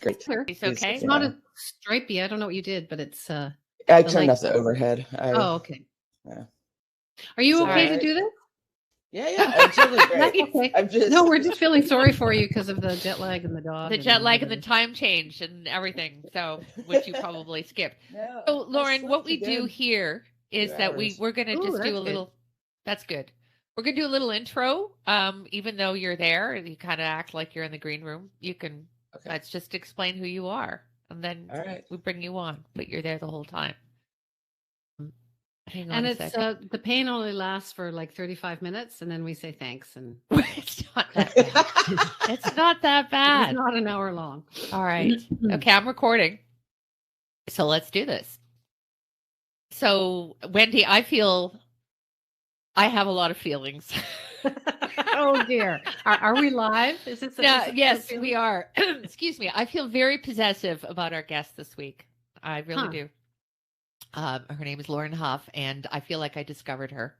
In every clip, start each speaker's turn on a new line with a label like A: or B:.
A: great.
B: Clear.
C: It's okay.
B: It's not a stripey. I don't know what you did, but it's
A: I turned off the overhead.
B: Oh, okay.
A: Yeah.
B: Are you
A: So,
B: okay to do this?
A: Yeah, I'm totally great.
B: Okay.
A: I'm just
B: No, we're just feeling sorry for you because of the jet lag and the dog.
C: The jet lag and the time change and everything. So, which you probably skipped.
A: No,
C: So, Lauren, what we do here is that we're going to just do a little. That's good. We're going to do a little intro. Even though you're there, you kind of act like you're in the green room. You can.
A: Okay.
C: Let's just explain who you are, and then we bring you on. But you're there the whole time. Hang on
B: and
C: a
B: it's
C: second.
B: the pain only lasts for like 35 minutes, and then we say thanks. And
C: It's not that bad. It's not that bad.
B: It's not an hour long.
C: All right. Okay, I'm recording. So let's do this. So, Wendy, I feel I have a lot of feelings.
B: Oh dear. Are we live? Is this?
C: Yes, we are. Excuse me. I feel very possessive about our guest this week. I really do. Her name is Lauren Hough, and I feel like I discovered her.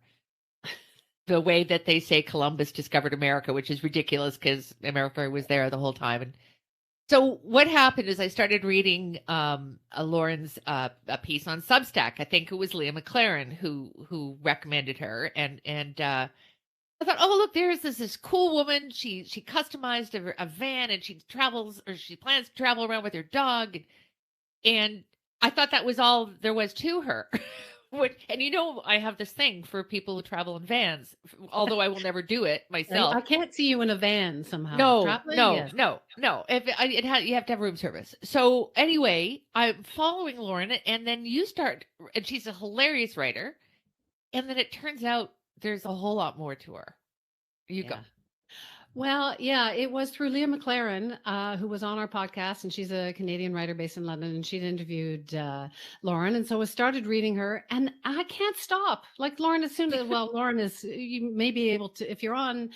C: The way that they say Columbus discovered America, which is ridiculous because America was there the whole time. And so what happened is I started reading Lauren's a piece on Substack. I think it was Leah McLaren who recommended her, and I thought, oh look, there's this cool woman. She customized a van, and she plans to travel around with her dog, and I thought that was all there was to her. And I have this thing for people who travel in vans, although I will never do it myself.
B: I can't see you in a van somehow.
C: No. You have to have room service. So anyway, I'm following Lauren, and then you start, and she's a hilarious writer. And then it turns out there's a whole lot more to her. You go.
B: Well, yeah, it was through Leah McLaren, who was on our podcast, and she's a Canadian writer based in London, and she'd interviewed Lauren. And so I started reading her, and I can't stop. Like Lauren, Lauren is, you may be able to, if you're on,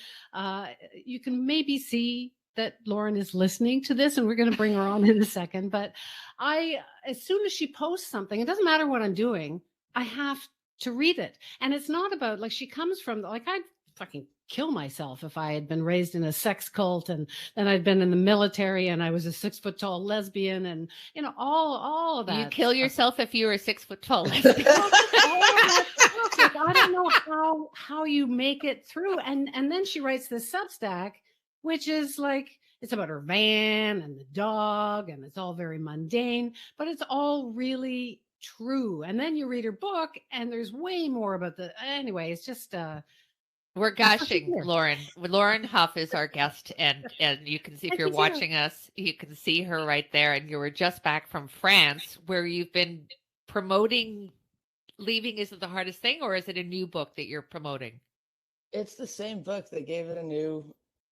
B: you can maybe see that Lauren is listening to this, and we're going to bring her on in a second. But as soon as she posts something, it doesn't matter what I'm doing, I have to read it. And it's not about, like, she comes from, like, I'd fucking kill myself if I had been raised in a sex cult, and then I'd been in the military, and I was a 6 foot tall lesbian, and all of that.
C: You kill yourself if you were a 6 foot tall lesbian.
B: I don't know how you make it through. And then she writes this Substack, which is like, it's about her van and the dog, and it's all very mundane, but it's all really true. And then you read her book, and there's way more about anyway, it's just
C: we're gushing, Lauren. Lauren Hough is our guest, and you can see, if you're watching us, you can see her right there. And you were just back from France, where you've been promoting Leaving Isn't the Hardest Thing, or is it a new book that you're promoting?
A: It's the same book. They gave it a new,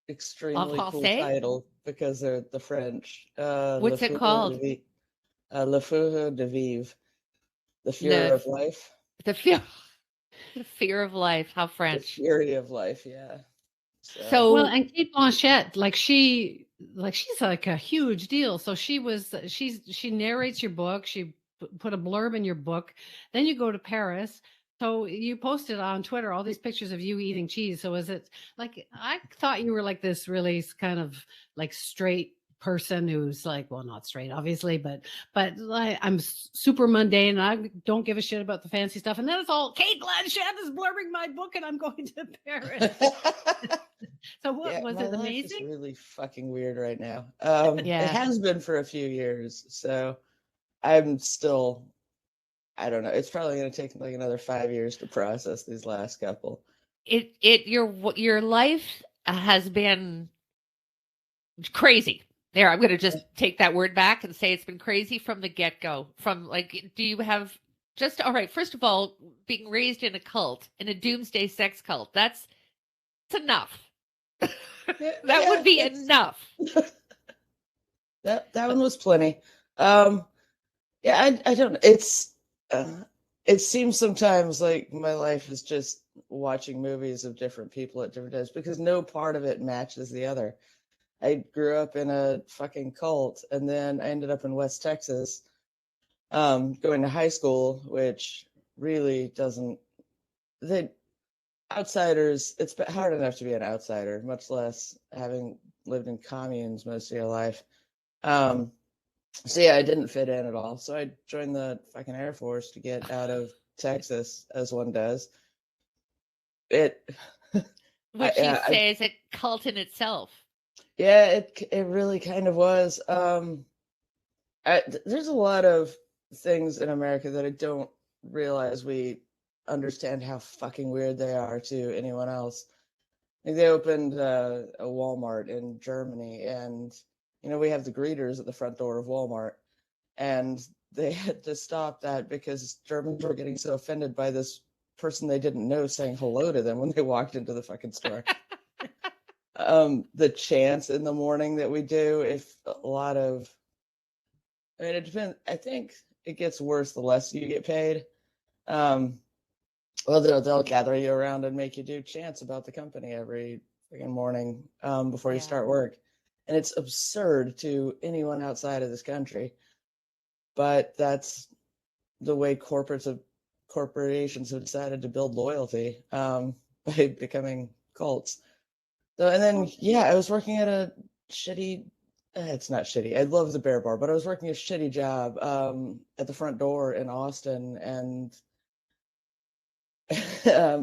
A: extremely cool title because they're the French.
C: What's it called?
A: Le Feu de Vivre. The Fear of Life.
C: The Fear of Life. How French.
A: The Fury of Life, yeah.
B: So well, and Kate Blanchett, she's like a huge deal. So she narrates your book. She put a blurb in your book. Then you go to Paris. So you posted on Twitter all these pictures of you eating cheese. So is it like, I thought you were like this really kind of like straight person who's like, well, not straight, obviously, but like, I'm super mundane, and I don't give a shit about the fancy stuff. And then it's all, Kate Blanchett is blurbing my book, and I'm going to Paris. So what was it? Amazing?
A: It's really fucking weird right now. It has been for a few years, so I'm still, I don't know. It's probably going to take like another 5 years to process these last couple.
C: Your life has been crazy. There, I'm going to just take that word back and say it's been crazy from the get-go. From like, do you have all right, first of all, being raised in a cult, in a doomsday sex cult, that's enough. That would be enough.
A: That one was plenty. I don't know. It seems sometimes like my life is just watching movies of different people at different times, because no part of it matches the other. I grew up in a fucking cult, and then I ended up in West Texas, going to high school, which really doesn't. The outsiders, it's hard enough to be an outsider, much less having lived in communes most of your life. So yeah, I didn't fit in at all. So I joined the fucking Air Force to get out of Texas, as one does. It,
C: Which you say is a cult in itself.
A: yeah, it really kind of was. There's a lot of things in America that I don't realize we understand how fucking weird they are to anyone else. Like they opened a Walmart in Germany, and we have the greeters at the front door of Walmart, and they had to stop that because Germans were getting so offended by this person they didn't know saying hello to them when they walked into the fucking store. The chants in the morning that we do, if a lot of, I mean, it depends. I think it gets worse the less you get paid. Um, well, they'll gather you around and make you do chants about the company every freaking morning before you start work, and it's absurd to anyone outside of this country. But that's the way corporations have decided to build loyalty by becoming cults. So, and then I was working at a shitty. It's not shitty. I love the Bear Bar, but I was working a shitty job at the front door in Austin and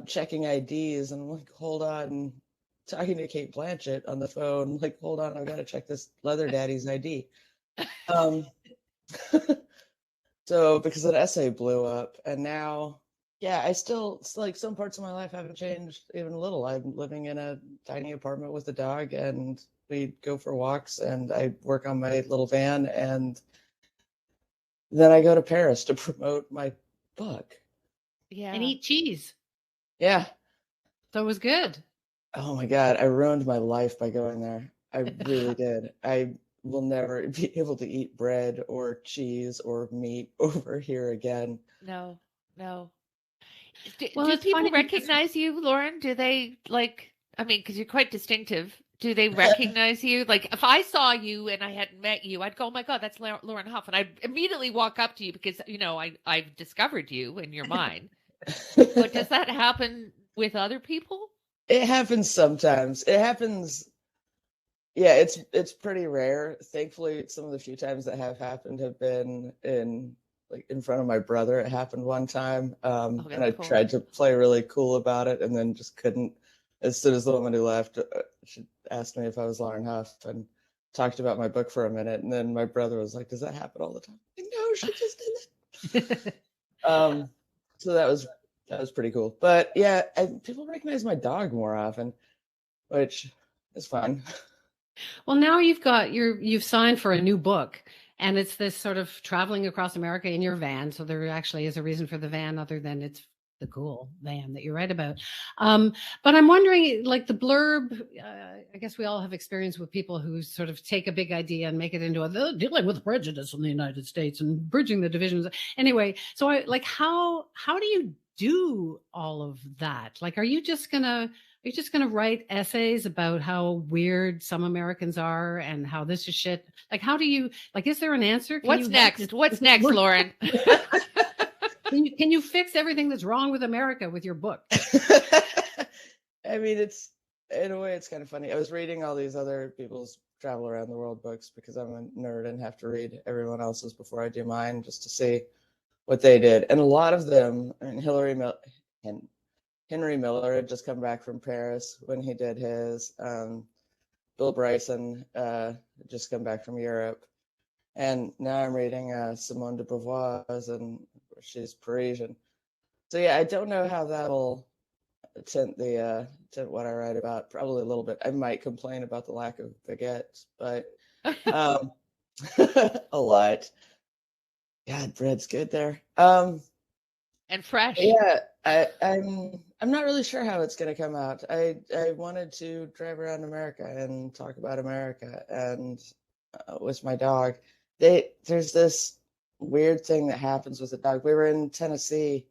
A: checking IDs. And I'm like, hold on, talking to Kate Blanchett on the phone. Like, hold on, I've got to check this leather daddy's ID. So because an essay blew up, and now, I still, it's like some parts of my life haven't changed even a little. I'm living in a tiny apartment with a dog, and we go for walks, and I work on my little van, and then I go to Paris to promote my book.
B: Yeah. And eat cheese.
A: Yeah.
B: So it was good.
A: Oh my God, I ruined my life by going there. I really did. I will never be able to eat bread or cheese or meat over here again.
C: No.
B: Well,
C: do people recognize you, Lauren? Do they because you're quite distinctive. Do they recognize you? Like if I saw you and I hadn't met you, I'd go, oh my God, that's Lauren Hough. And I'd immediately walk up to you because, I've discovered you in your mind. But does that happen with other people?
A: It happens sometimes. It happens. Yeah, it's pretty rare. Thankfully, some of the few times that have happened have been in front of my brother. It happened one time, and I tried to play really cool about it, and then just couldn't. As soon as the woman who left, she asked me if I was Lauren Huff and talked about my book for a minute, and then my brother was like, "Does that happen all the time?" Like, no, she just did it. So that was pretty cool. But yeah, people recognize my dog more often, which is fun.
B: Well, now you've signed for a new book, and it's this sort of traveling across America in your van. So there actually is a reason for the van other than it's the cool van that you write about. But I'm wondering, like the blurb, I guess we all have experience with people who sort of take a big idea and make it into dealing with prejudice in the United States and bridging the divisions. Anyway, so how do you do all of that? Like, are you just gonna write essays about how weird some Americans are and how this is shit? Like, how do you, is there an answer?
C: What's next, Lauren?
B: Can you fix everything that's wrong with America with your book?
A: I mean, it's, in a way, it's kind of funny. I was reading all these other people's travel around the world books because I'm a nerd and have to read everyone else's before I do mine just to see what they did. And a lot of them, I mean, Henry Miller had just come back from Paris when he did his. Bill Bryson had just come back from Europe. And now I'm reading Simone de Beauvoir's, and she's Parisian. So yeah, I don't know how that'll tint what I write about. Probably a little bit. I might complain about the lack of baguettes, but a lot. God, bread's good there.
C: And fresh.
A: Yeah, I'm not really sure how it's going to come out. I wanted to drive around America and talk about America, and with my dog. There's this weird thing that happens with the dog. We were in Tennessee.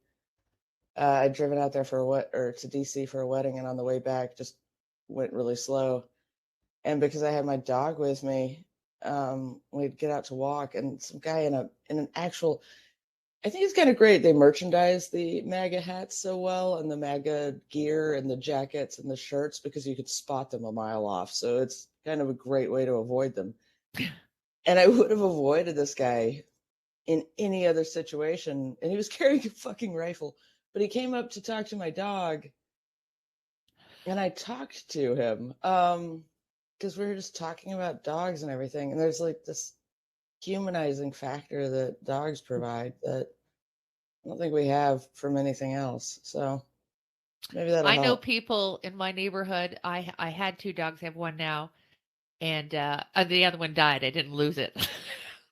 A: I'd driven out there to DC for a wedding, and on the way back, just went really slow. And because I had my dog with me, we'd get out to walk, and some guy in an actual, I think it's kind of great. They merchandise the MAGA hats so well, and the MAGA gear and the jackets and the shirts, because you could spot them a mile off. So it's kind of a great way to avoid them. And I would have avoided this guy in any other situation. And he was carrying a fucking rifle. But he came up to talk to my dog. And I talked to him. Because we were just talking about dogs and everything. And there's like this humanizing factor that dogs provide that I don't think we have from anything else. So maybe that'll
C: I know
A: help.
C: people in my neighborhood. I had 2 dogs. I have 1 now, and the other one died. I didn't lose it.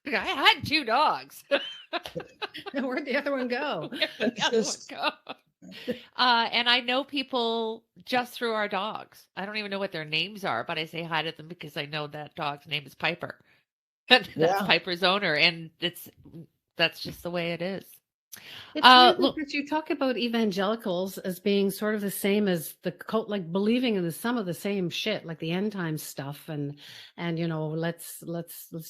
C: I had 2 dogs.
B: Where'd the other one go?
C: Where'd the other one go? And I know people just through our dogs. I don't even know what their names are, but I say hi to them because I know that dog's name is Piper. And that's
A: Yeah.
C: Piper's owner, and that's just the way it is.
B: It's weird
C: Look,
B: because you talk about evangelicals as being sort of the same as the cult, like believing in some of the same shit, like the end time stuff, and you know, let's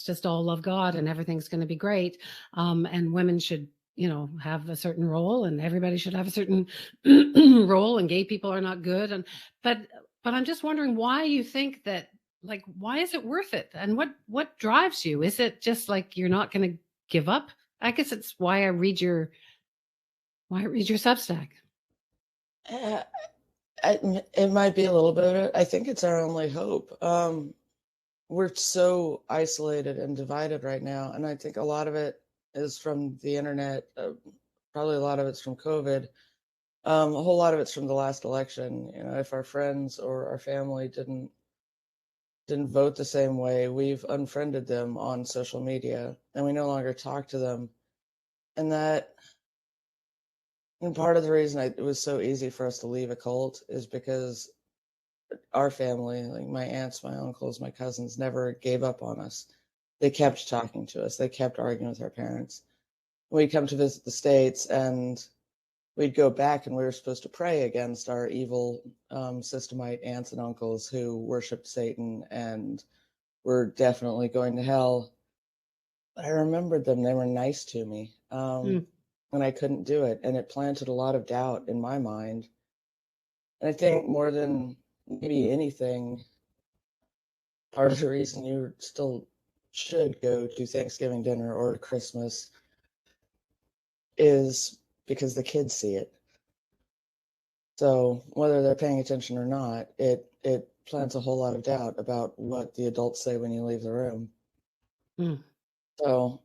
B: just all love God and everything's going to be great, and women should, you know, have a certain role, and everybody should have a certain role, and gay people are not good, and but I'm just wondering why you think that, like, why is it worth it, and what drives you? Is it just like you're not going to give up? I guess it's why I read your Substack.
A: It might be a little bit of it. I think it's our only hope. We're so isolated and divided right now, and I think a lot of it is from the internet. Probably a lot of it's from COVID. A whole lot of it's from the last election. You know, if our friends or our family didn't vote the same way, we've unfriended them on social media, and we no longer talk to them. And that, and part of the reason it was so easy for us to leave a cult is because our family, like my aunts, my uncles, my cousins, never gave up on us. They kept talking to us. They kept arguing with our parents. We'd come to visit the States, and we'd go back, and we were supposed to pray against our evil systemite aunts and uncles who worshiped Satan and were definitely going to hell. But I remembered them. They were nice to me. And I couldn't do it. And it planted a lot of doubt in my mind. And I think more than maybe anything, part of the reason you still should go to Thanksgiving dinner or Christmas is because the kids see it. So whether they're paying attention or not, it plants a whole lot of doubt about what the adults say when you leave the room. So,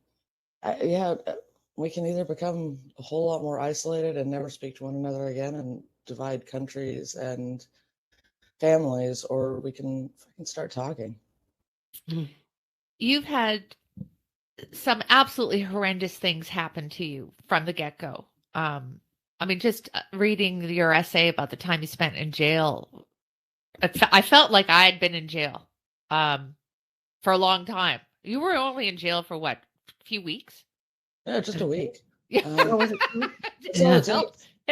A: yeah, we can either become a whole lot more isolated and never speak to one another again and divide countries and families, or we can fucking start talking.
C: You've had some absolutely horrendous things happen to you from the get-go. I mean, just reading your essay about the time you spent in jail, I felt like I had been in jail for a long time. You were only in jail for what, a few weeks?
A: Yeah, just a week.
C: Yeah. It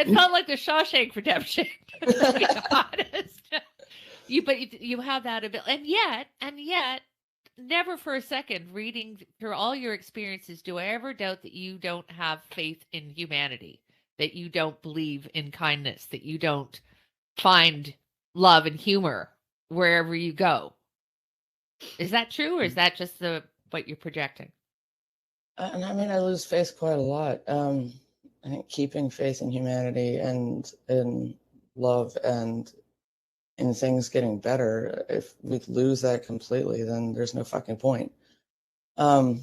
C: felt like the Shawshank Redemption, to be honest. You have that ability, and yet, never for a second, reading through all your experiences, do I ever doubt that you don't have faith in humanity, that you don't believe in kindness, that you don't find love and humor wherever you go. Is that true, or is that just what you're projecting?
A: And I mean, I lose faith quite a lot. I think keeping faith in humanity and in love and in things getting better, if we lose that completely, then there's no fucking point. Yeah,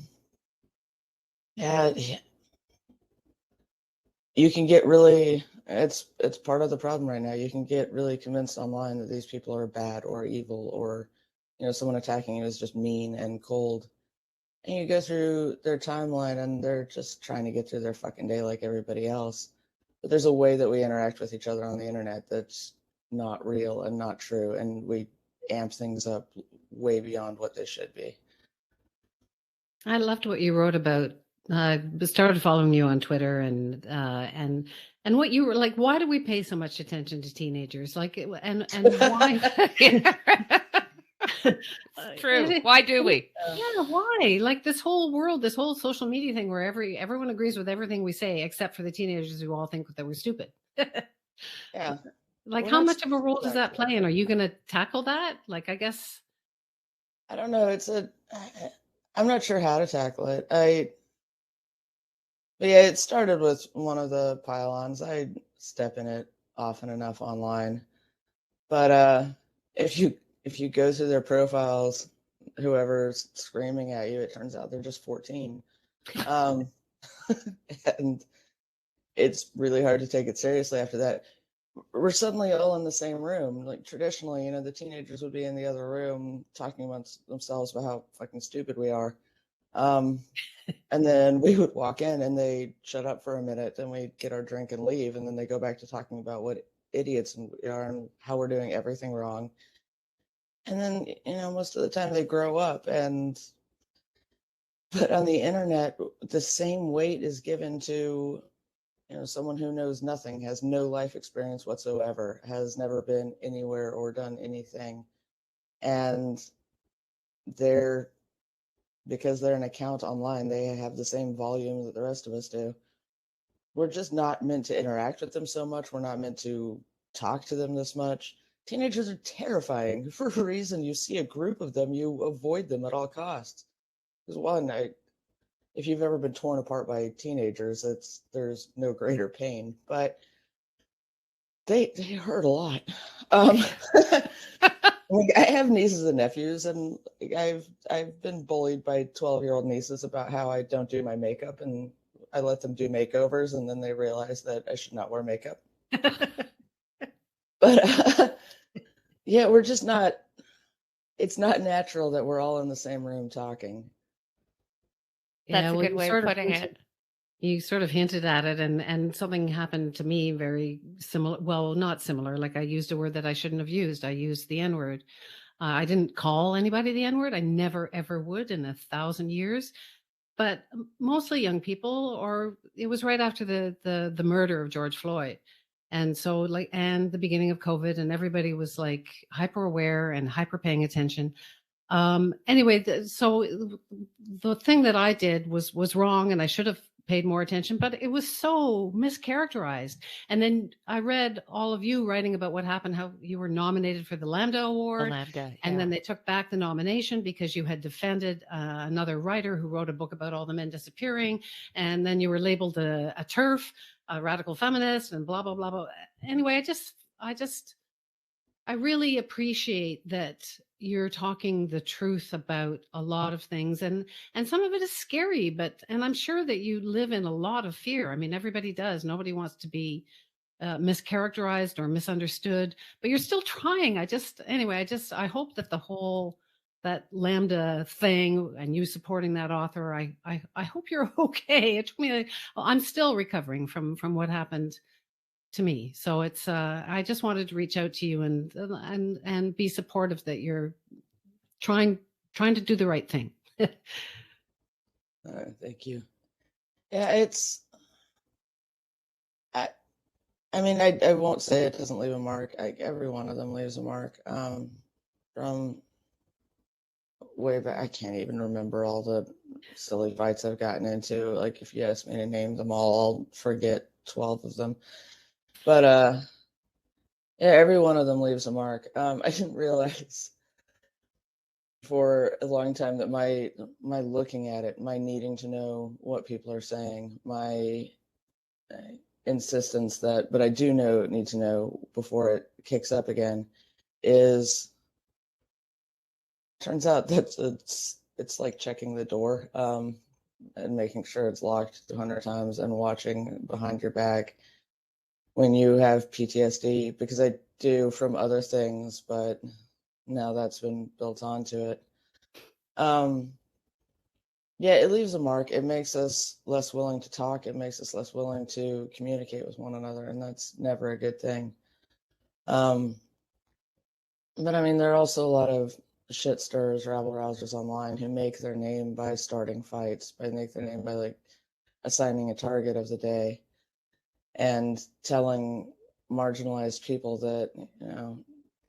A: you can get really, it's part of the problem right now. You can get really convinced online that these people are bad or evil, or, you know, someone attacking you is just mean and cold. And you go through their timeline and they're just trying to get through their fucking day like everybody else. But there's a way that we interact with each other on the internet that's not real and not true. And we amp things up way beyond what they should be.
B: I loved what you wrote about. I started following you on Twitter and what you were like, why do we pay so much attention to teenagers? Like, and why?
C: True. Why do we?
B: Yeah, why? Like this whole world, this whole social media thing where everyone agrees with everything we say, except for the teenagers who all think that we're stupid.
A: Yeah.
B: Like, how much of a role does that play? And are you going to tackle that? Like, I guess.
A: I don't know. I'm not sure how to tackle it. But yeah, it started with one of the pylons. I step in it often enough online. But if you go through their profiles, whoever's screaming at you, it turns out they're just 14. Um, and it's really hard to take it seriously after that. We're suddenly all in the same room. Like traditionally, the teenagers would be in the other room talking amongst themselves about how fucking stupid we are. Um, and then we would walk in and they shut up for a minute and we'd get our drink and leave. And then they go back to talking about what idiots we are and how we're doing everything wrong. And then, most of the time they grow up but on the internet, the same weight is given to, someone who knows nothing, has no life experience whatsoever, has never been anywhere or done anything. And they're, because they're an account online, they have the same volume that the rest of us do. We're just not meant to interact with them so much. We're not meant to talk to them this much. Teenagers are terrifying. For a reason, you see a group of them, you avoid them at all costs. Because one, if you've ever been torn apart by teenagers, there's no greater pain. But they hurt a lot. I have nieces and nephews, and I've been bullied by 12-year-old nieces about how I don't do my makeup, and I let them do makeovers, and then they realize that I should not wear makeup. But yeah, we're just not. It's not natural that we're all in the same room talking.
C: That's a good way of putting it.
B: You sort of hinted at it, and something happened to me very similar. Well, not similar. Like I used a word that I shouldn't have used. I used the N-word. I didn't call anybody the N-word. I never, ever would in 1,000 years. But mostly young people, or it was right after the murder of George Floyd. And so and the beginning of COVID, and everybody was like hyper aware and hyper paying attention. Anyway, so the thing that I did was wrong, and I should have paid more attention, but it was so mischaracterized. And then I read all of you writing about what happened, how you were nominated for the Lambda Award. And then they took back the nomination because you had defended another writer who wrote a book about all the men disappearing. And then you were labeled a TERF, a radical feminist, and blah, blah, blah, blah. Anyway, I really appreciate that you're talking the truth about a lot of things, and some of it is scary, and I'm sure that you live in a lot of fear. I mean, everybody does. Nobody wants to be mischaracterized or misunderstood, but you're still trying. I hope that that Lambda thing and you supporting that author, I hope you're okay. It took me, I'm still recovering from what happened to me. So it's I just wanted to reach out to you and be supportive that you're trying to do the right thing.
A: Thank you. Yeah, I mean, I won't say it doesn't leave a mark. Every one of them leaves a mark. From way back, I can't even remember all the silly fights I've gotten into. Like, if you ask me to name them all, I'll forget 12 of them. But yeah, every one of them leaves a mark. I didn't realize for a long time that my looking at it, my needing to know what people are saying, my insistence that, but I do need to know before it kicks up again, turns out that it's like checking the door and making sure it's locked 200 times and watching behind your back when you have PTSD, because I do from other things, but now that's been built onto it. Yeah, it leaves a mark. It makes us less willing to talk. It makes us less willing to communicate with one another, and that's never a good thing. But I mean, there are also a lot of shit stirrers, rabble rousers online who make their name by starting fights, make their name by like assigning a target of the day and telling marginalized people that,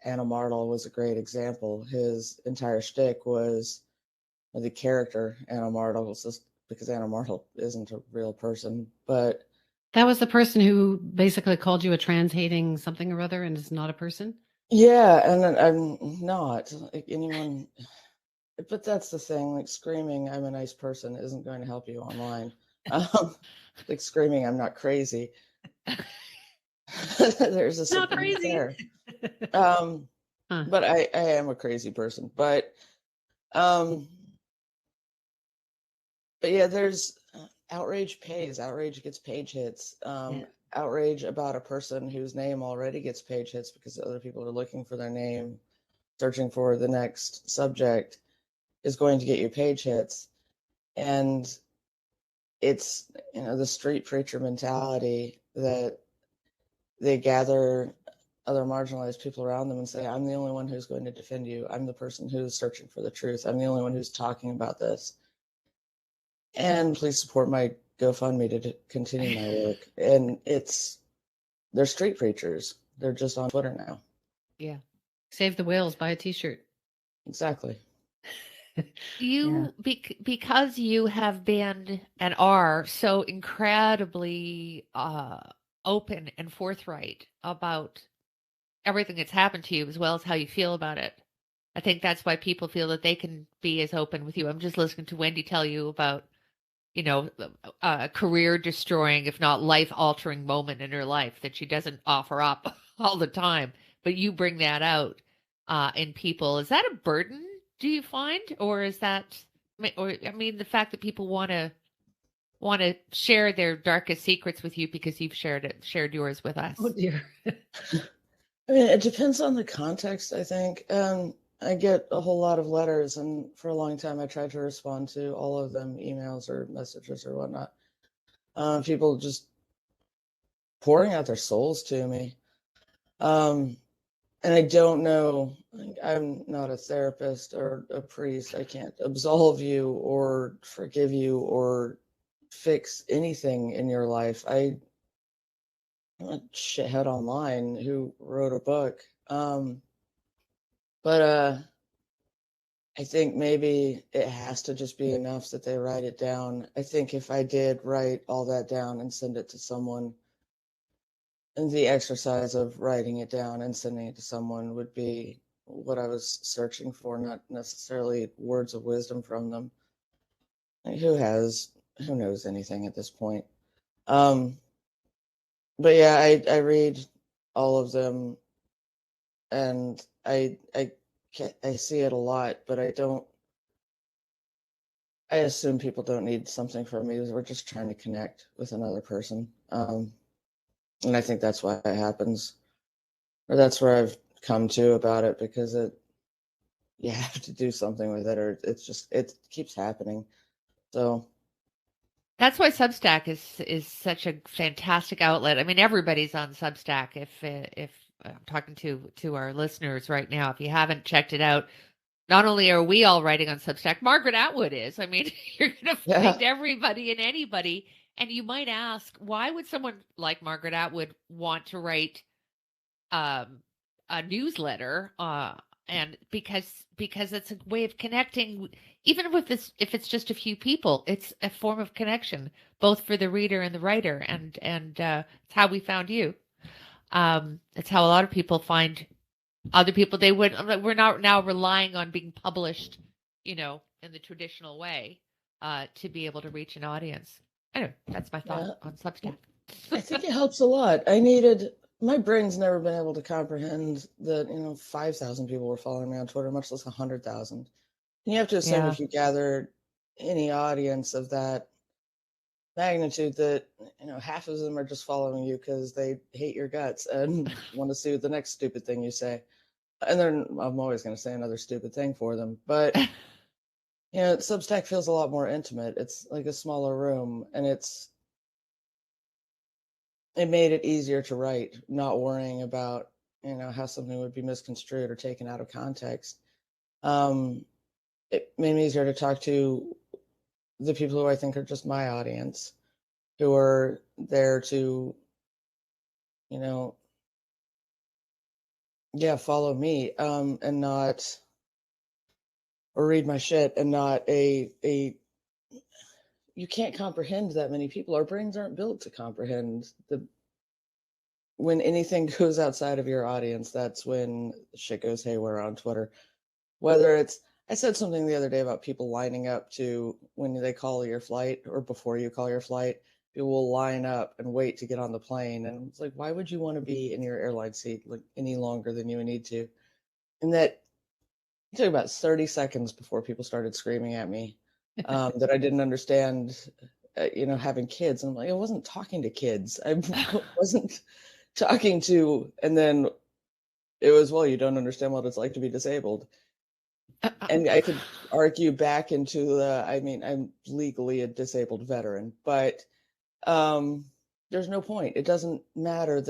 A: Anna Martle was a great example. His entire shtick was the character Anna Martle, was just because Anna Martle isn't a real person. But
B: that was the person who basically called you a trans-hating something or other and is not a person?
A: Yeah, and I'm not. Like anyone, but that's the thing. Like screaming, "I'm a nice person" isn't going to help you online. Um, like screaming, "I'm not crazy." There's a
B: Not
A: sympathy
B: crazy.
A: there. But I am a crazy person. Um, but yeah, there's outrage pays. Outrage gets page hits.
B: Yeah.
A: Outrage about a person whose name already gets page hits because other people are looking for their name, searching for the next subject, is going to get you page hits. And it's, the street preacher mentality that they gather other marginalized people around them and say, "I'm the only one who's going to defend you. I'm the person who's searching for the truth. I'm the only one who's talking about this. And please support my GoFundMe to continue my work." And they're street preachers. They're just on Twitter now.
B: Yeah. Save the whales, buy a t-shirt.
A: Exactly.
C: Because you have been and are so incredibly open and forthright about everything that's happened to you as well as how you feel about it. I think that's why people feel that they can be as open with you. I'm just listening to Wendy tell you about, a career destroying, if not life altering moment in her life that she doesn't offer up all the time. But you bring that out in people. Is that a burden, do you find? Or is that, I mean, the fact that people want to share their darkest secrets with you because you've shared yours with us?
B: Oh dear.
A: I mean, it depends on the context, I think. I get a whole lot of letters, and for a long time, I tried to respond to all of them, emails or messages or whatnot. People just pouring out their souls to me. And I don't know, like, I'm not a therapist or a priest. I can't absolve you or forgive you or fix anything in your life. I'm a shithead online who wrote a book. But I think maybe it has to just be enough that they write it down. I think if I did write all that down and send it to someone, and the exercise of writing it down and sending it to someone would be what I was searching for, not necessarily words of wisdom from them. Like, who knows anything at this point? Um, but yeah, I read all of them, and I see it a lot, but I don't. I assume people don't need something from me. We're just trying to connect with another person. And I think that's why it happens, or that's where I've come to about it, because you have to do something with it, or it keeps happening. So
C: That's why Substack is such a fantastic outlet. I mean, everybody's on Substack. If I'm talking to our listeners right now, if you haven't checked it out, not only are we all writing on Substack, Margaret Atwood is. I mean, you're going to
A: yeah,
C: find everybody and anybody. And you might ask, why would someone like Margaret Atwood want to write um, a newsletter? And because it's a way of connecting, even with this, if it's just a few people, it's a form of connection, both for the reader and the writer. And it's how we found you. It's how a lot of people find other people. We're not now relying on being published, in the traditional way, to be able to reach an audience. Anyway, that's my thought
A: yeah.
C: on Substack.
A: I think it helps a lot. My brain's never been able to comprehend that 5,000 people were following me on Twitter, much less 100,000. And you have to assume
C: Yeah.
A: if you gather any audience of that magnitude, that half of them are just following you because they hate your guts and want to see the next stupid thing you say. And then I'm always going to say another stupid thing for them. But Substack feels a lot more intimate. It's like a smaller room, and it made it easier to write, not worrying about how something would be misconstrued or taken out of context. It made me easier to talk to the people who I think are just my audience, who are there to, you know, yeah, follow me, and not, or read my shit, and not you can't comprehend that many people. Our brains aren't built to comprehend when anything goes outside of your audience. That's when shit goes haywire on Twitter. Whether it's, I said something the other day about people lining up to when they call your flight or before you call your flight. People will line up and wait to get on the plane, and it's like, why would you want to be in your airline seat like any longer than you need to? And that it took about 30 seconds before people started screaming at me that I didn't understand. Having kids, and I'm like, I wasn't talking to kids. I wasn't talking to, and then it was, well, you don't understand what it's like to be disabled. And I could argue back into I'm legally a disabled veteran, but there's no point. It doesn't matter.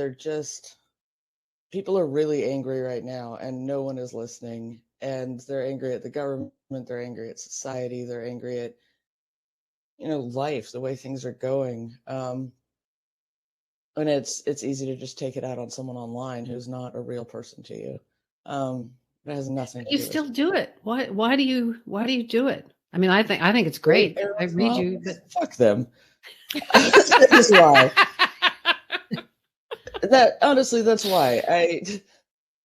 A: People are really angry right now, and no one is listening. And they're angry at the government. They're angry at society. They're angry at, life, the way things are going. And it's easy to just take it out on someone online who's not a real person to you. It has nothing to
B: You
A: do
B: still
A: with
B: do it. Why do you do it? I mean, I think it's great. I read you, but
A: fuck them. That is why. That's why.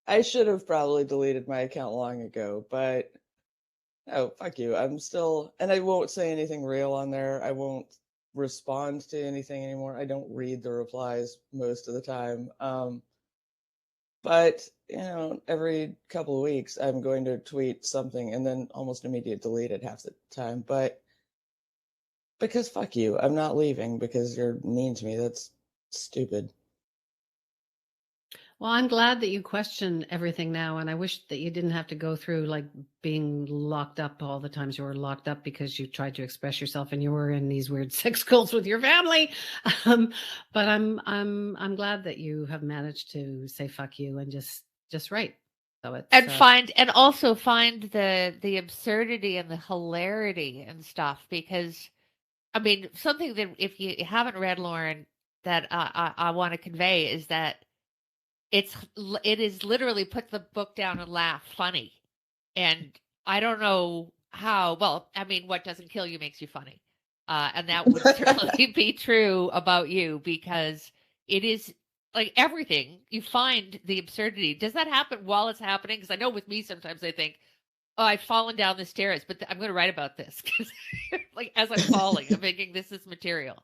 A: I should have probably deleted my account long ago, but no, fuck you. I'm still, and I won't say anything real on there. I won't respond to anything anymore. I don't read the replies most of the time. But every couple of weeks I'm going to tweet something and then almost immediately delete it half the time. But because fuck you, I'm not leaving because you're mean to me. That's stupid.
B: well, I'm glad that you question everything now, and I wish that you didn't have to go through like being locked up all the times you were locked up because you tried to express yourself and you were in these weird sex cults with your family. But I'm glad that you have managed to say fuck you and just write. So it's
C: and also find the absurdity and the hilarity and stuff, because I mean, something that if you haven't read, Lauren, that I want to convey is that it is literally put the book down and laugh funny. And I don't know how. Well, I mean, what doesn't kill you makes you funny. And that would certainly be true about you, because it is like everything, you find the absurdity. Does that happen while it's happening? Because I know with me, sometimes I think, oh, I've fallen down the stairs, but I'm going to write about this. Like as I'm falling, I'm thinking this is material.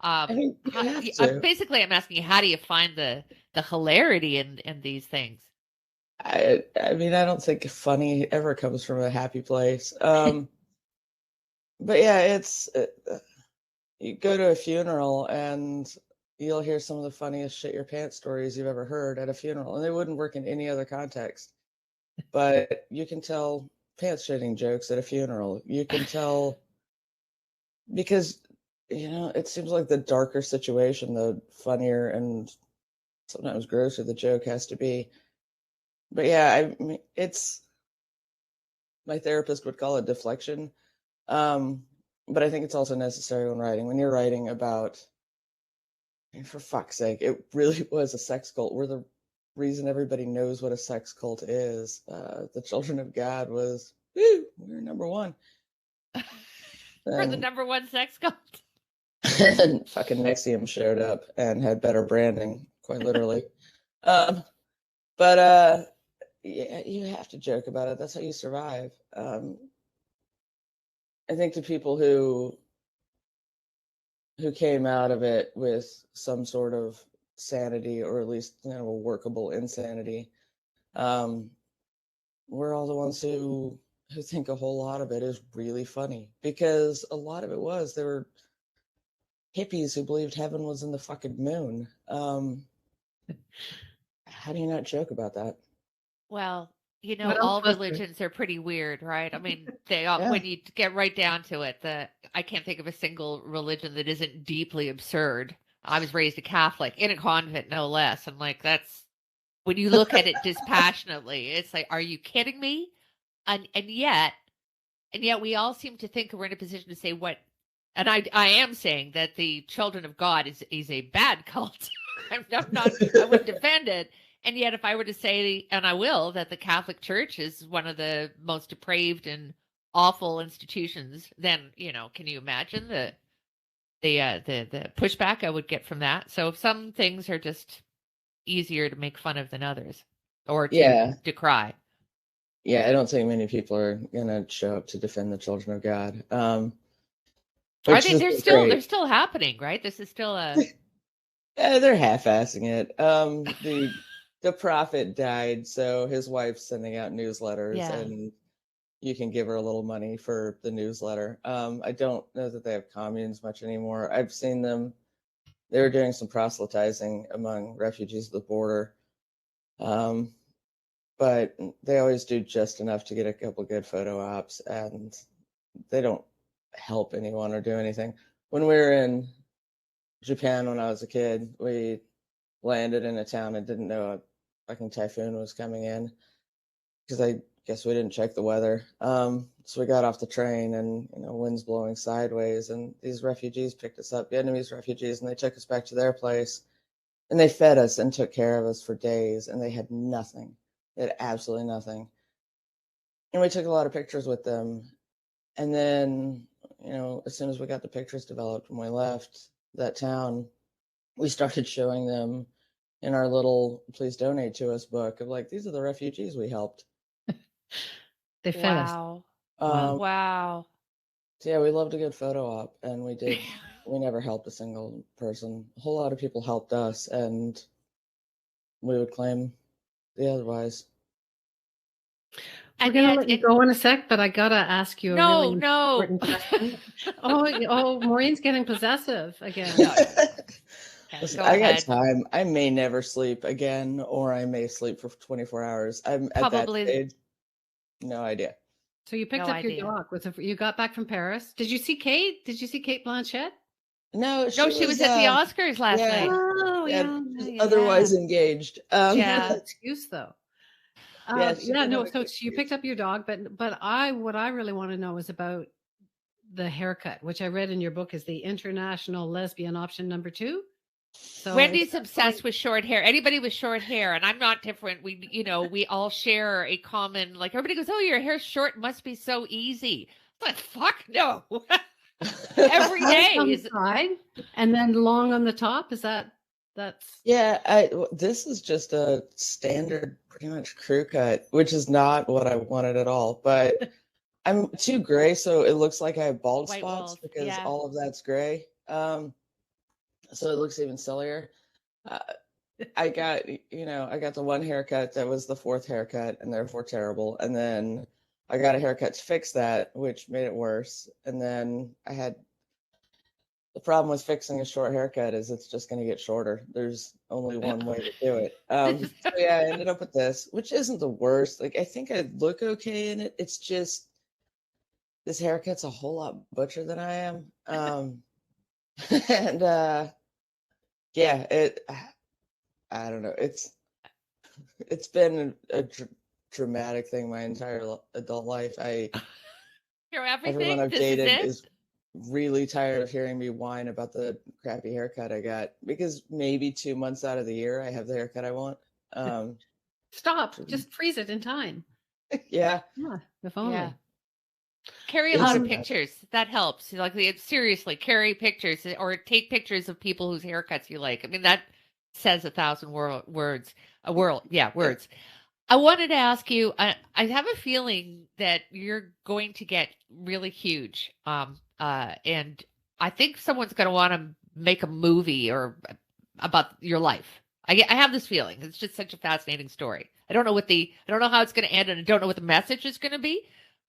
A: You have to.
C: Basically, I'm asking you, how do you find the hilarity in these things?
A: I mean, I don't think funny ever comes from a happy place. But yeah, it's you go to a funeral and you'll hear some of the funniest shit your pants stories you've ever heard at a funeral, and they wouldn't work in any other context. But you can tell pants shitting jokes at a funeral. You can tell because it seems like the darker situation, the funnier and sometimes grosser the joke has to be. But yeah, I mean, it's my therapist would call it deflection. But I think it's also necessary when writing. When you're writing about, I mean, for fuck's sake, it really was a sex cult. We're the reason everybody knows what a sex cult is. The Children of God was, woo, we were number one.
C: For the number one sex cult.
A: And fucking Nexium showed up and had better branding, quite literally. But yeah, you have to joke about it. That's how you survive. I think to people who came out of it with some sort of sanity, or at least a workable insanity, we're all the ones who think a whole lot of it is really funny, because a lot of it was, there were hippies who believed heaven was in the fucking moon. How do you not joke about that?
C: Well, all religions are pretty weird, right? I mean, they all, when you get right down to it, I can't think of a single religion that isn't deeply absurd. I was raised a Catholic in a convent, no less. And like, that's, when you look at it dispassionately, it's like, are you kidding me? And yet we all seem to think we're in a position to say what, and I am saying that the Children of God is a bad cult. I'm not, I wouldn't defend it. And yet, if I were to say, and I will, that the Catholic Church is one of the most depraved and awful institutions, then can you imagine the pushback I would get from that? So some things are just easier to make fun of than others, or to decry.
A: Yeah, I don't think many people are gonna show up to defend the children of God.
C: Are
A: Which
C: they?
A: is
C: They're
A: great.
C: still happening, right? This is still a.
A: Yeah, they're half-assing it. The prophet died, so his wife's sending out newsletters,
C: Yeah.
A: and you can give her a little money for the newsletter. I don't know that they have communes much anymore. I've seen them. They were doing some proselytizing among refugees at the border, um, but they always do just enough to get a couple good photo ops, and they don't help anyone or do anything. When we were in Japan when I was a kid, we landed in a town and didn't know a fucking typhoon was coming in because I guess we didn't check the weather. So we got off the train and wind's blowing sideways, and these refugees picked us up, Vietnamese refugees, and they took us back to their place, and they fed us and took care of us for days, and they had nothing. They had absolutely nothing. And we took a lot of pictures with them. And then, as soon as we got the pictures developed when we left that town, we started showing them in our little "Please Donate to Us" book of like, these are the refugees we helped.
B: They fed us.
C: Wow.
A: Um,
C: Wow.
A: so yeah, we loved a good photo op, and we did. We never helped a single person. A whole lot of people helped us, and we would claim the otherwise.
B: We're gonna let you go in a sec, but I gotta ask you a really important question. Maureen's getting possessive again.
C: No.
A: Listen, I got time. I may never sleep again, or I may sleep for 24 hours. I'm at that stage. No idea.
B: So you picked up your dog. You got back from Paris. Did you see Kate? Did you see Cate Blanchett?
A: No,
C: she was at the Oscars last night.
B: Oh, yeah.
A: Otherwise engaged.
B: Yeah, excuse though. So you picked up your dog, but what I really want to know is about the haircut, which I read in your book is the international lesbian option number 2. So
C: Wendy's obsessed with short hair. Anybody with short hair, and I'm not different. We all share a common, like, everybody goes, "Oh, your hair's short, must be so easy." But fuck no. Every day
B: on the side and then long on the top. Is that's
A: this is just a standard pretty much crew cut, which is not what I wanted at all, but I'm too gray, so it looks like I have bald spots because all of that's gray. So it looks even sillier. I got the one haircut that was the 4th haircut and therefore terrible. And then I got a haircut to fix that, which made it worse. And then I had the problem with fixing a short haircut is it's just going to get shorter. There's only one way to do it. So yeah, I ended up with this, which isn't the worst. Like, I think I look okay in it. It's just this haircut's a whole lot butcher than I am. And I don't know. It's been a dramatic thing my entire adult life. Everyone I've dated is really tired of hearing me whine about the crappy haircut I got, because maybe 2 months out of the year I have the haircut I want.
B: Stop. Just freeze it in time.
A: Yeah.
B: If only.
C: Yeah. Carry a lot of pictures. That helps. Like, seriously, carry pictures or take pictures of people whose haircuts you like. I mean, that says 1,000 words. Words. I wanted to ask you, I have a feeling that you're going to get really huge. And I think someone's going to want to make a movie or about your life. I have this feeling. It's just such a fascinating story. I don't know how it's going to end, and I don't know what the message is going to be,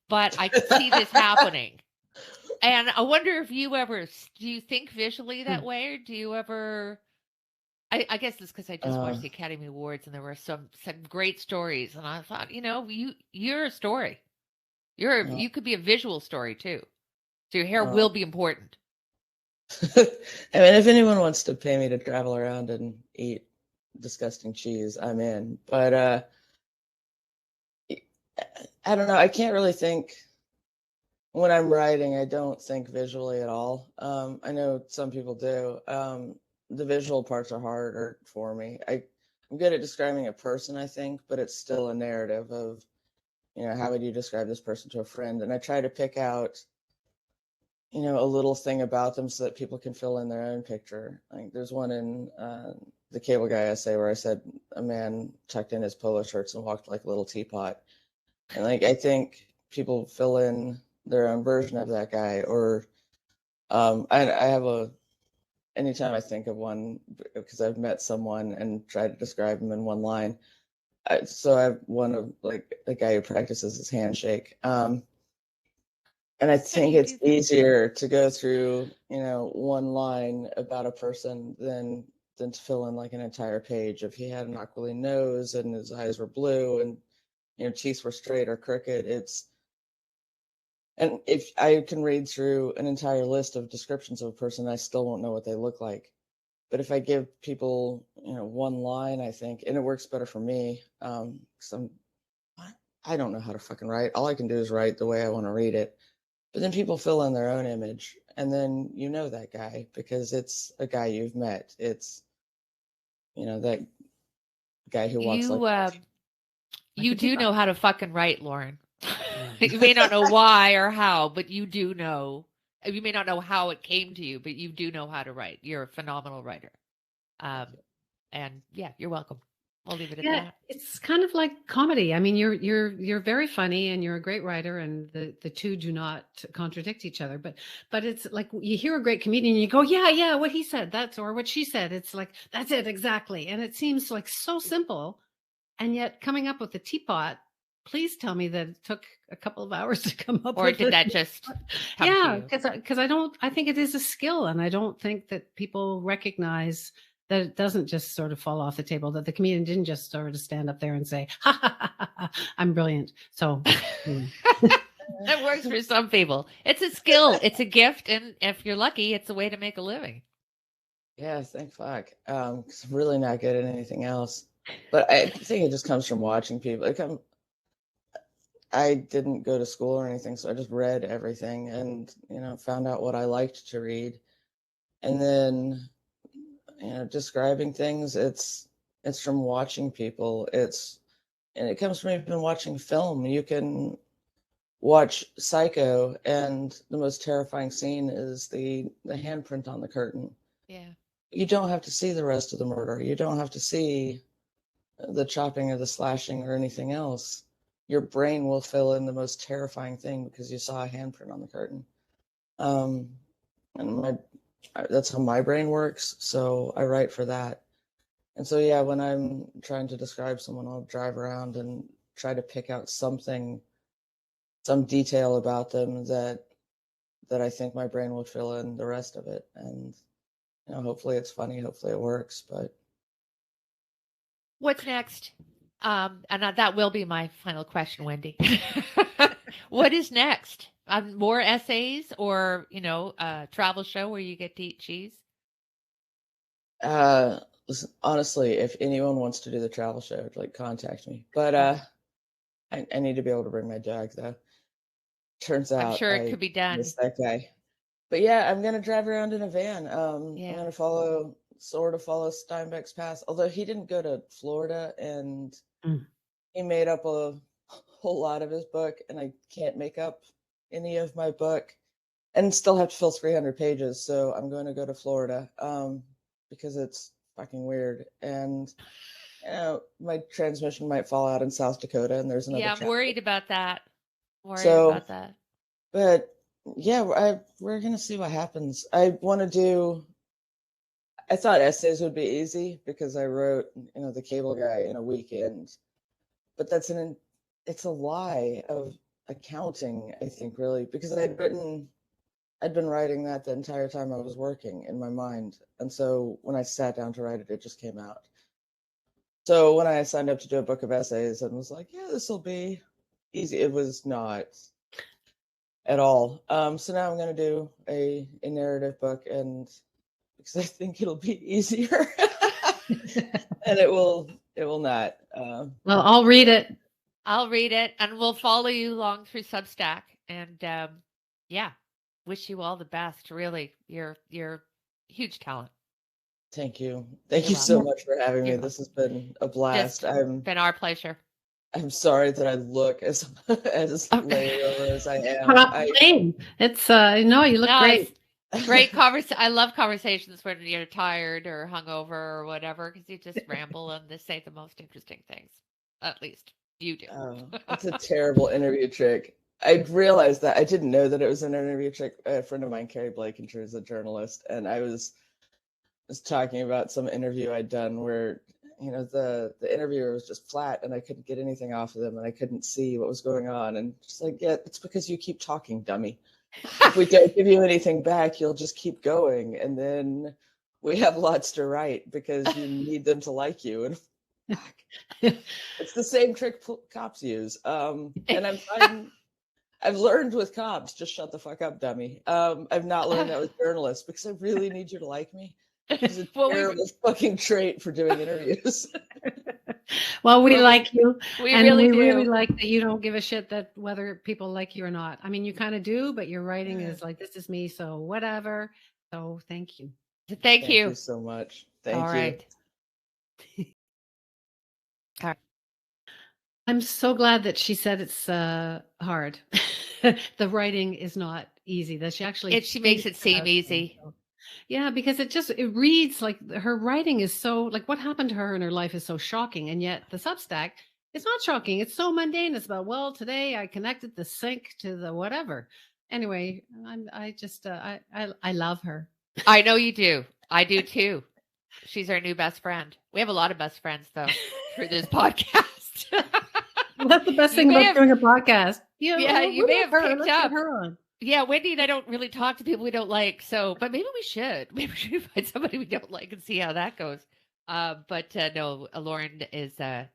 C: but I can see this happening. And I wonder if do you think visually that way, or do you ever, I guess it's because I just watched the Academy Awards and there were some great stories, and I thought, you're a story. You could be a visual story too. So your hair will be important.
A: I mean, if anyone wants to pay me to travel around and eat disgusting cheese, I'm in. But I don't know. I can't really think when I'm writing. I don't think visually at all. I know some people do. The visual parts are harder for me. I'm good at describing a person, I think, but it's still a narrative of, how would you describe this person to a friend? And I try to pick out, a little thing about them so that people can fill in their own picture. Like, there's one in the Cable Guy essay where I said a man tucked in his polo shirts and walked like a little teapot. And like, I think people fill in their own version of that guy, or I have anytime I think of one, because I've met someone and tried to describe him in one line. So I have one of like the guy who practices his handshake. And I
C: How do
A: think
C: you
A: it's
C: do that?
A: easier to go through, one line about a person than to fill in like an entire page. If he had an aquiline nose and his eyes were blue and teeth were straight or crooked, and if I can read through an entire list of descriptions of a person, I still won't know what they look like. But if I give people, one line, I think, and it works better for me, because I don't know how to fucking write. All I can do is write the way I want to read it. But then people fill in their own image, and then you know that guy because it's a guy you've met. It's that guy who walks like
C: You
B: a
C: do
B: teapot.
C: know how to fucking write, Lauren. You may not know why or how, but you do know. You may not know how it came to you, but you do know how to write. You're a phenomenal writer. And yeah, you're welcome. I'll leave it at
B: Yeah,
C: that.
B: it's kind of like comedy. I mean, you're very funny and you're a great writer, and the two do not contradict each other. But it's like you hear a great comedian, and you go, yeah, what he said, that's or what she said. It's like that's it exactly, and it seems like so simple, and yet coming up with the teapot. Please tell me that it took a couple of hours to come up
C: Or
B: with
C: did
B: it.
C: that just come to
B: Yeah,
C: you?
B: because I don't. I think it is a skill, and I don't think that people recognize that it doesn't just sort of fall off the table. That the comedian didn't just sort of stand up there and say, "Ha ha ha, ha I'm brilliant." So,
C: That works for some people. It's a skill, it's a gift, and if you're lucky, it's a way to make a living.
A: Yeah, thank fuck. 'Cause I'm really not good at anything else. But I think it just comes from watching people. I didn't go to school or anything, so I just read everything and found out what I liked to read, and then describing things. It's from watching people. And it comes from even watching film. You can watch Psycho, and the most terrifying scene is the handprint on the curtain.
C: Yeah.
A: You don't have to see the rest of the murder. You don't have to see the chopping or the slashing or anything else. Your brain will fill in the most terrifying thing because you saw a handprint on the curtain. Um, and that's how my brain works. So I write for that. And so, yeah, when I'm trying to describe someone, I'll drive around and try to pick out something, some detail about them that I think my brain will fill in the rest of it. And hopefully it's funny, hopefully it works. But
C: What's next? And that will be my final question, Wendy. What is next? More essays or, travel show where you get to eat cheese?
A: listen, honestly, if anyone wants to do the travel show, like contact me. But I need to be able to bring my dog though. Turns
C: I'm
A: out
C: sure it
A: I
C: could be done.
A: miss that guy. But yeah, I'm gonna drive around in a van. I'm
C: Yeah.
A: gonna follow Steinbeck's path. Although he didn't go to Florida, and
B: Mm.
A: he made up a whole lot of his book, and I can't make up any of my book, and still have to fill 300 pages. So I'm going to go to Florida, because it's fucking weird, and my transmission might fall out in South Dakota, and there's another
C: Yeah, I'm
A: chapter.
C: worried about that. Worried
A: So,
C: about that.
A: but yeah, we're gonna see what happens. I want to do. I thought essays would be easy because I wrote, The Cable Guy in a weekend, but it's a lie of accounting, I think, really, because I'd been writing that the entire time I was working in my mind. And so when I sat down to write it, it just came out. So when I signed up to do a book of essays and was like, yeah, this will be easy, it was not at all. So now I'm going to do a narrative book, and because I think it'll be easier. And it will not.
B: Well, I'll read it.
C: I'll read it and we'll follow you along through Substack. And yeah, wish you all the best. Really, you're huge talent.
A: Thank you. Thank
C: You're
A: you so
C: welcome.
A: much for having me.
C: You're
A: This
C: welcome.
A: has been a blast.
C: Just
A: I'm
C: been our pleasure.
A: I'm sorry that I look as as
B: Oh,
A: laid over as I am.
B: Stop playing. It's no, you look
C: No,
B: great.
C: it's great conversation. I love conversations when you're tired or hungover or whatever because you just ramble and they say the most interesting things, at least. You do.
A: That's a terrible interview trick. I realized that. I didn't know that it was an interview trick. A friend of mine, Carrie Blakinger, is a journalist, and I was talking about some interview I'd done where, the interviewer was just flat and I couldn't get anything off of them and I couldn't see what was going on. And just like, yeah, it's because you keep talking, dummy. If we don't give you anything back, you'll just keep going. And then we have lots to write because you need them to like you. And it's the same trick cops use. And I've learned with cops, just shut the fuck up, dummy. I've not learned that with journalists because I really need you to like me. It's a terrible fucking trait for doing interviews.
B: Well, we like you.
C: We
B: and
C: really
B: we
C: do.
B: really like that you don't give a shit that whether people like you or not. I mean, you kind of do, but your writing is like, this is me, so whatever. So thank you.
C: Thank you.
A: Thank you so much. Thank you.
C: All right.
B: I'm so glad that she said it's hard. The writing is not easy. That she actually
C: she makes it seem easy.
B: Yeah, because it reads like her writing is so, like, what happened to her in her life is so shocking, and yet the Substack, it's not shocking. It's so mundane. It's about, well, today I connected the sink to the whatever. Anyway, I love her.
C: I know you do. I do too. She's our new best friend. We have a lot of best friends though through this podcast.
B: Well, that's the best thing about doing a podcast.
C: You may have picked up
B: her on.
C: Yeah, Wendy and I don't really talk to people we don't like, but maybe we should. Maybe we should find somebody we don't like and see how that goes. But no, Lauren is a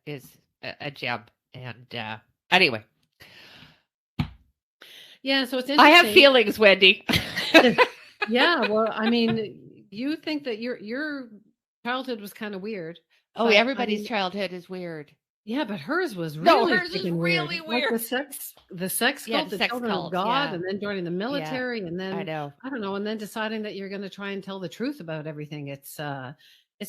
C: gem, and anyway.
B: Yeah, so it's interesting.
C: I have feelings, Wendy.
B: Yeah, well, I mean, you think that your childhood was kind of weird.
C: Oh, everybody's childhood is weird.
B: Yeah, but hers was really
C: really weird.
B: Like the sex cult, the children of God, and then joining the military, and then I don't know, and then deciding that you're going to try and tell the truth about everything. It's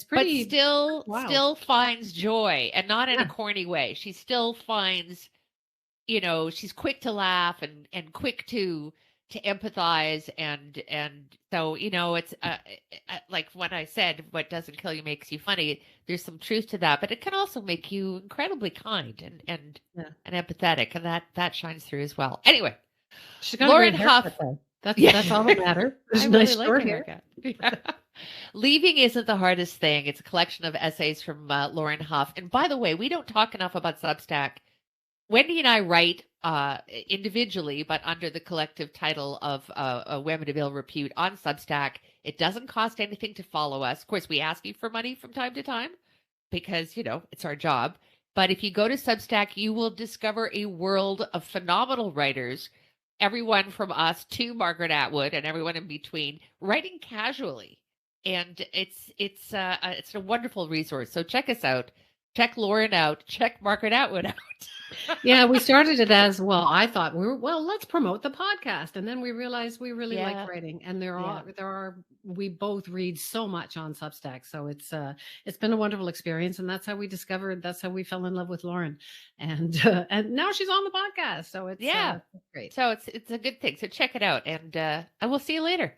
B: pretty,
C: but still finds joy, and not in a corny way. She still finds, she's quick to laugh and quick to empathize, and so it's like what I said, what doesn't kill you makes you funny. There's some truth to that, but it can also make you incredibly kind and empathetic, and that shines through as well. Anyway, Lauren Hough.
B: That's all that matters. There's a nice short hair.
C: Leaving isn't the hardest thing. It's a collection of essays from Lauren Hough. And by the way, we don't talk enough about Substack. Wendy and I write individually, but under the collective title of Women of Ill Repute on Substack. It doesn't cost anything to follow us. Of course, we ask you for money from time to time because, it's our job. But if you go to Substack, you will discover a world of phenomenal writers, everyone from us to Margaret Atwood and everyone in between, writing casually. And it's a wonderful resource. So check us out. Check Lauren out. Check Margaret Atwood out.
B: Yeah, we started it as, well, I thought let's promote the podcast. And then we realized we really like writing. And we both read so much on Substack. So it's been a wonderful experience. And that's how we fell in love with Lauren. And now she's on the podcast. So it's great.
C: So it's a good thing. So check it out. And I will see you later.